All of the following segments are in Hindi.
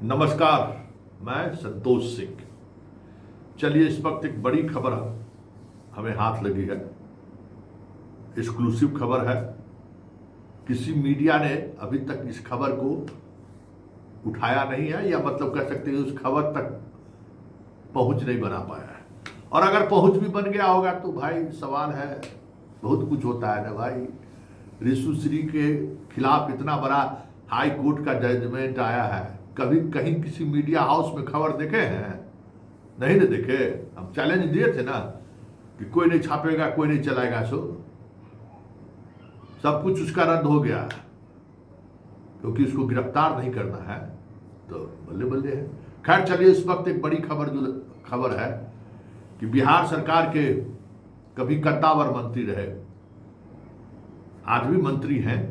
नमस्कार, मैं संतोष सिंह। चलिए, इस वक्त एक बड़ी खबर हमें हाथ लगी है। एक्सक्लूसिव खबर है। किसी मीडिया ने अभी तक इस खबर को उठाया नहीं है, या मतलब कह सकते हैं उस खबर तक पहुंच नहीं बना पाया है। और अगर पहुंच भी बन गया होगा तो भाई सवाल है, बहुत कुछ होता है ना भाई। ऋषु श्री के खिलाफ इतना बड़ा हाई कोर्ट का जजमेंट आया है, कभी कहीं किसी मीडिया हाउस में खबर देखे हैं? नहीं ना देखे। हम चैलेंज दिए थे ना कि कोई नहीं छापेगा, कोई नहीं चलाएगा। सो सब कुछ उसका रद्द हो गया क्योंकि उसको गिरफ्तार नहीं करना है, तो बल्ले बल्ले है। खैर चलिए, इस वक्त एक बड़ी खबर है कि बिहार सरकार के कभी कद्दावर मंत्री रहे, आज भी मंत्री हैं,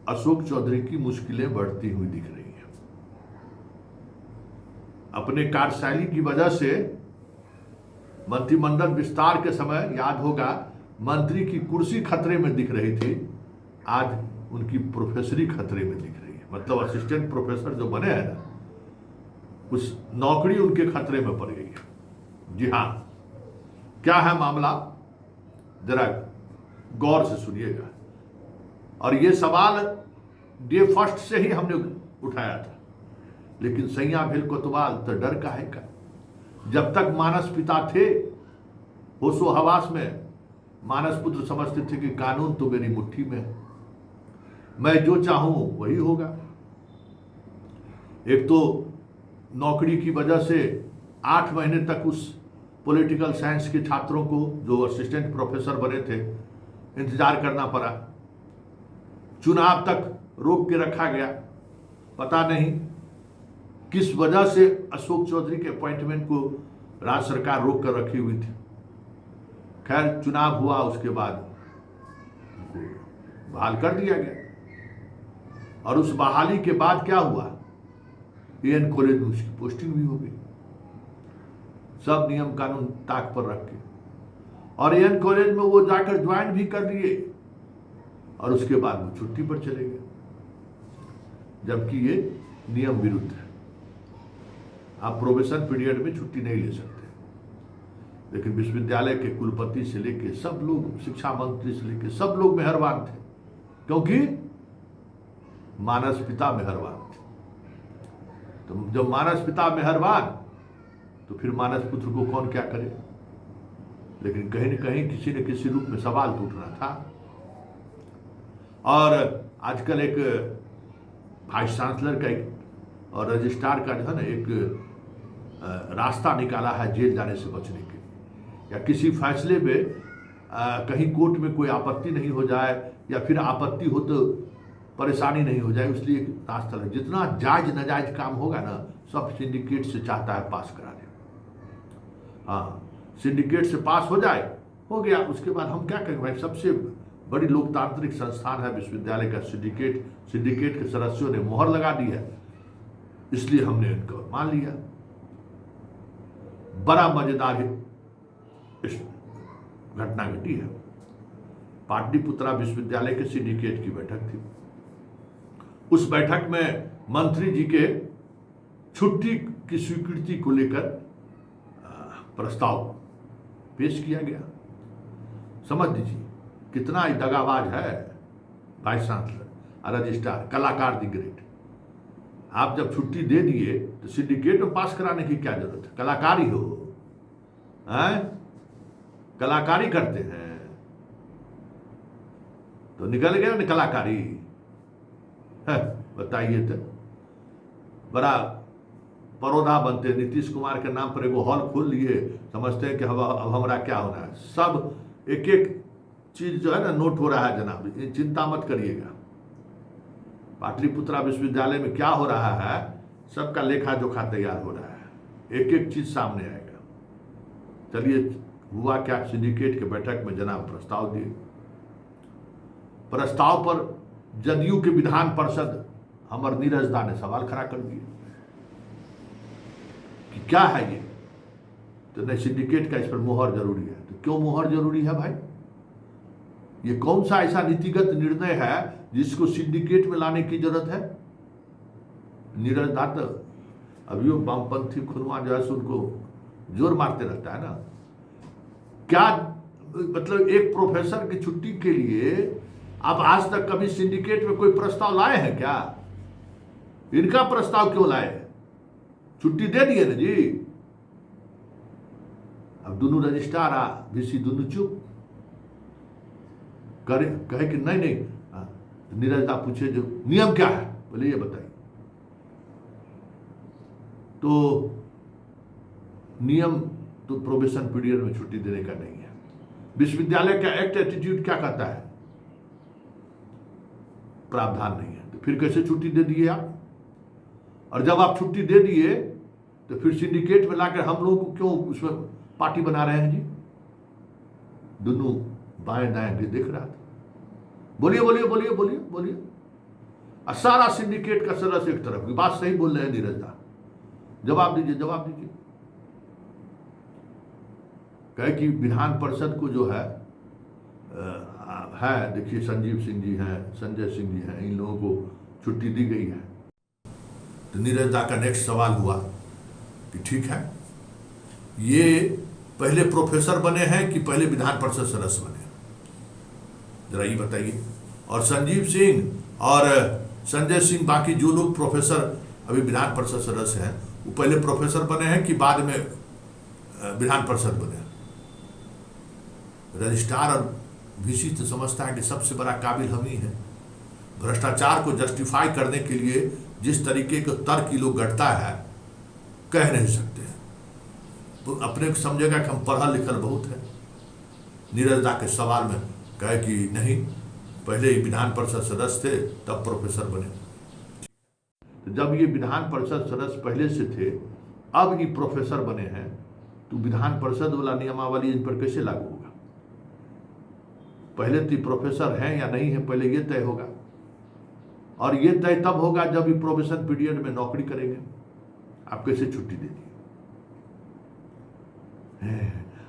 अशोक चौधरी की मुश्किलें बढ़ती हुई दिख रही हैं। अपने कार्यशैली की वजह से मंत्रिमंडल विस्तार के समय, याद होगा, मंत्री की कुर्सी खतरे में दिख रही थी, आज उनकी प्रोफेसरी खतरे में दिख रही है। मतलब असिस्टेंट प्रोफेसर जो बने हैं ना, उस नौकरी उनके खतरे में पड़ गई है। जी हाँ, क्या है मामला, जरा गौर से सुनिएगा। और ये सवाल डे फर्स्ट से ही हमने उठाया था, लेकिन सैया भेल कोतवाल तो डर का है का। जब तक मानस पिता थे होशो हवास में, मानस पुत्र समझते थे कि कानून तो मेरी मुट्ठी में है, मैं जो चाहूं वही होगा। एक तो नौकरी की वजह से 8 महीने तक उस पॉलिटिकल साइंस के छात्रों को, जो असिस्टेंट प्रोफेसर बने थे, इंतजार करना पड़ा। चुनाव तक रोक के रखा गया। पता नहीं किस वजह से अशोक चौधरी के अपॉइंटमेंट को राज्य सरकार रोक कर रखी हुई थी। खैर चुनाव हुआ, उसके बाद उनको बहाल कर दिया गया। और उस बहाली के बाद क्या हुआ, एएन कॉलेज में उसकी पोस्टिंग भी हो गई, सब नियम कानून ताक पर रख के। और एएन कॉलेज में वो जाकर ज्वाइन भी कर लिए, और उसके बाद वो छुट्टी पर चले गए, जबकि ये नियम विरुद्ध है। आप प्रोबेशन पीरियड में छुट्टी नहीं ले सकते। लेकिन विश्वविद्यालय के कुलपति से लेके सब लोग, शिक्षा मंत्री से लेके सब लोग मेहरबान थे, क्योंकि मानस पिता मेहरबान थे। तो जब मानस पिता मेहरबान, तो फिर मानस पुत्र को कौन क्या करे। लेकिन कहीं न कहीं किसी न किसी रूप में सवाल तो उठना था। और आजकल एक वाइस चांसलर का और रजिस्ट्रार का जो है ना, एक रास्ता निकाला है जेल जाने से बचने के लिए, या किसी फैसले में कहीं कोर्ट में कोई आपत्ति नहीं हो जाए, या फिर आपत्ति हो तो परेशानी नहीं हो जाए, इसलिए रास्ता लगे। जितना जायज नाजायज काम होगा ना, सब सिंडिकेट से चाहता है पास कराने। हाँ, सिंडिकेट से पास हो जाए, हो गया, उसके बाद हम क्या करेंगे भाई। सबसे बड़ी लोकतांत्रिक संस्थान है विश्वविद्यालय का सिंडिकेट। सिंडिकेट के सदस्यों ने मोहर लगा दी है, इसलिए हमने इनको मान लिया। बड़ा मजेदार इस घटना घटी है। पाटलिपुत्रा विश्वविद्यालय के सिंडिकेट की बैठक थी। उस बैठक में मंत्री जी के छुट्टी की स्वीकृति को लेकर प्रस्ताव पेश किया गया। समझ लीजिए कितना ही दगाबाज है वाइस चांसलर और रजिस्ट्रार, कलाकार दी ग्रेट। आप जब छुट्टी दे दिए तो सिंडिकेट में पास कराने की क्या जरूरत है? कलाकारी हो, कलाकारी करते हैं तो निकल गया ना कलाकारी। बताइए, तो बड़ा परोधा बनते। नीतीश कुमार के नाम पर एगो हॉल खोल लिए, समझते हैं कि अब हमारा क्या होना है। सब एक एक चीज जो है ना नोट हो रहा है जनाब, चिंता मत करिएगा। पाटलिपुत्रा विश्वविद्यालय में क्या हो रहा है, सबका लेखा जोखा तैयार हो रहा है, एक एक चीज सामने आएगा। चलिए, हुआ क्या, सिंडिकेट के बैठक में जनाब प्रस्ताव दिए। प्रस्ताव पर जदयू के विधान पार्षद हमर नीरज दा ने सवाल खड़ा कर दिए कि क्या है ये। तो नहीं, सिंडिकेट का इस पर मोहर जरूरी है। तो क्यों मोहर जरूरी है भाई? ये कौन सा ऐसा नीतिगत निर्णय है जिसको सिंडिकेट में लाने की जरूरत है? नीरज दत्त अभी वो वामपंथी खुनवा जो है सो उनको जोर मारते रहता है ना। क्या मतलब एक प्रोफेसर की छुट्टी के लिए अब आज तक कभी सिंडिकेट में कोई प्रस्ताव लाए हैं क्या? इनका प्रस्ताव क्यों लाए? छुट्टी दे दिए ना जी। अब दोनों रजिस्ट्रार वीसी दोनों चुप करे, कहे कि नहीं नहीं। नीरज दा पूछे जो नियम क्या है, बोले ये बताइए। तो नियम तो प्रोबेशन पीरियड में छुट्टी देने का नहीं है। विश्वविद्यालय का एक्ट एटीट्यूड क्या कहता है? प्रावधान नहीं है। तो फिर कैसे छुट्टी दे दिए आप? और जब आप छुट्टी दे दिए तो फिर सिंडिकेट में लाकर हम लोगों को क्यों उसमें पार्टी बना रहे हैं जी? दोनों बाएं दाएं भी देख रहा था। बोलिए बोलिए बोलिए बोलिए बोलिए। और सारा सिंडिकेट का सदस्य एक तरफ की बात सही बोल रहे हैं नीरज दा, जवाब दीजिए जवाब दीजिए। कहे कि विधान परिषद को जो है देखिए संजीव सिंह जी हैं, संजय सिंह जी हैं, इन लोगों को छुट्टी दी गई है। तो नीरज दा का नेक्स्ट सवाल हुआ कि ठीक है, ये पहले प्रोफेसर बने हैं कि पहले विधान परिषद सदस्य बने, जरा ये बताइए। और संजीव सिंह और संजय सिंह, बाकी जो लोग प्रोफेसर अभी विधान परिषद सदस्य हैं, वो पहले प्रोफेसर बने हैं कि बाद में विधान परिषद बने? रजिस्ट्रार और वीसी तो समझता है कि सबसे बड़ा काबिल हम ही हैं। भ्रष्टाचार को जस्टिफाई करने के लिए जिस तरीके के तर्क लोग गढ़ता है, कह नहीं सकते हैं। तो अपने को समझेगा कि हम पढ़ा लिखल बहुत है। नीरज दा के सवाल में कहे कि नहीं, पहले ही विधान परिषद सदस्य थे तब प्रोफेसर बने। तो जब ये विधान परिषद सदस्य पहले से थे, अब ये प्रोफेसर बने हैं, तो विधान परिषद वाला नियमावली इन पर कैसे लागू होगा? पहले तो प्रोफेसर हैं या नहीं है, पहले ये तय होगा। और ये तय तब होगा जब ये प्रोबेशन पीरियड में नौकरी करेंगे। आप कैसे छुट्टी दे दी?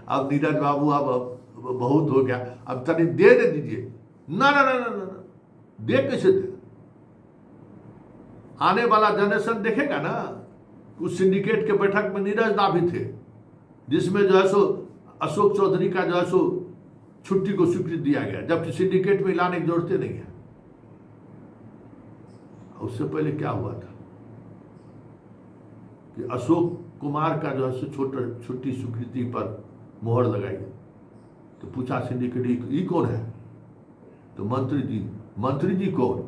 अब नीरज बाबू अब बहुत हो गया, अब तनी दे दीजिए। ना ना ना ना ना, दे कैसे दे? आने वाला जनरेशन देखेगा ना। उस सिंडिकेट के बैठक में नीरज दा भी थे, जिसमें जो है सो अशोक चौधरी का जो है सो छुट्टी को स्वीकृति दिया गया, जबकि सिंडिकेट में लाने की जरूरत नहीं है। उससे पहले क्या हुआ था कि अशोक कुमार का जो है सो छुट्टी स्वीकृति पर मोहर लगाई। तो पूछा सिंडिकेट, ये कौन है? तो मंत्री जी कौन?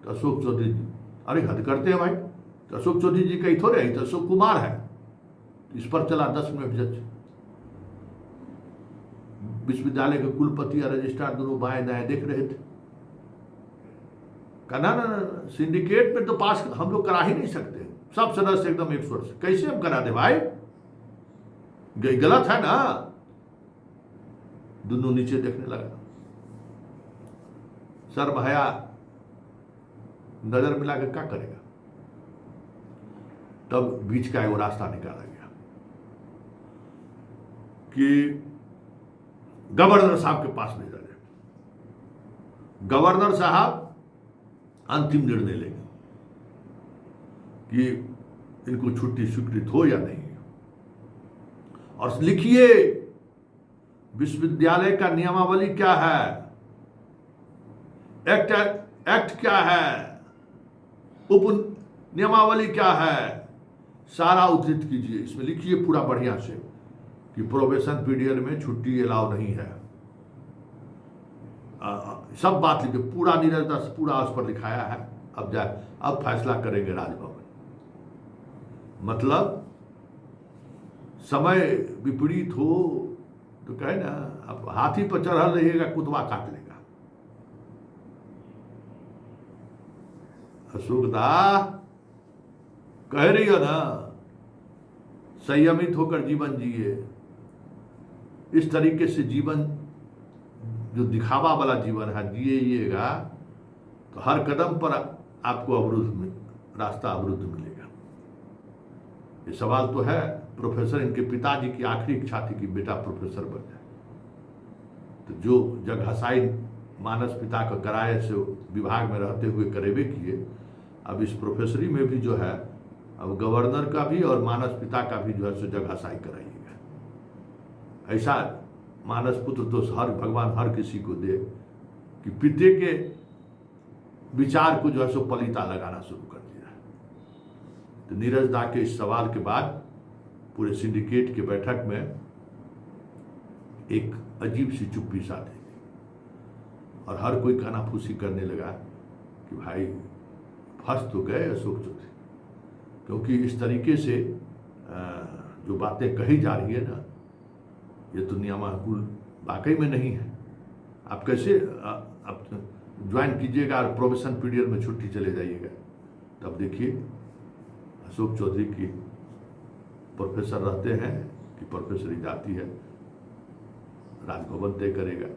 तो अशोक चौधरी जी। अरे हद करते हैं भाई, तो अशोक चौधरी जी कहीं थोड़े है, तो अशोक कुमार है। इस पर चला 10 मिनट जज। विश्वविद्यालय के कुलपति और रजिस्ट्रार दोनों बाएं दाएं देख रहे थे। कहा ना ना ना, सिंडिकेट में तो पास हम लोग करा ही नहीं सकते, सब सदस्य एकदम 100 से, कैसे हम करा दे भाई? गलत है ना। दोनों नीचे देखने लगा, सर भया नजर मिला के क्या करेगा? तब बीच का वो रास्ता निकाला गया कि गवर्नर साहब के पास भेजा जाए। गवर्नर साहब अंतिम निर्णय लेंगे कि इनको छुट्टी स्वीकृत हो या नहीं। और लिखिए विश्वविद्यालय का नियमावली क्या है, एक्ट क्या है, उप नियमावली क्या है, सारा उद्धृत कीजिए। इसमें लिखिए पूरा बढ़िया से कि प्रोबेशन पीरियड में छुट्टी अलाउ नहीं है। सब बात लिखे, पूरा नीरज दा पूरा उस पर लिखाया है। अब फैसला करेंगे राजभवन। मतलब समय विपरीत हो तो कहे ना, अब हाथी पर चढ़ल रहिएगा, कुतवा काट लेगा। अशोक दा कह रही हो ना, संयमित होकर जीवन जिए। इस तरीके से जीवन जो दिखावा वाला जीवन है जिएगा तो हर कदम पर आपको रास्ता अवरुद्ध मिलेगा। ये सवाल तो है। प्रोफेसर, इनके पिताजी की आखिरी इच्छा थी कि बेटा प्रोफेसर बन जाए। तो जो जगहसाई मानस पिता का कराए से विभाग में रहते हुए करेबे किए। अब इस प्रोफेसरी में भी जो है अब गवर्नर का भी और मानस पिता का भी जो है सो जगहसाई कराइएगा। ऐसा मानस पुत्र तो हर भगवान हर किसी को दे कि पिते के विचार को जो है सो पलीता लगाना शुरू कर दिया। तो नीरज दा के इस सवाल के बाद पूरे सिंडिकेट के बैठक में एक अजीब सी चुप्पी सा थी और हर कोई कानाफूसी करने लगा कि भाई फंस तो गए अशोक चौधरी, क्योंकि इस तरीके से जो बातें कही जा रही है ना, ये तो नियमानुकूल वाकई में नहीं है। आप कैसे आप ज्वाइन कीजिएगा और प्रोबेशन पीरियड में छुट्टी चले जाइएगा। तब देखिए अशोक चौधरी की प्रोफेसर रहते हैं कि प्रोफेसरी जाती है, राजभवन तय करेगा।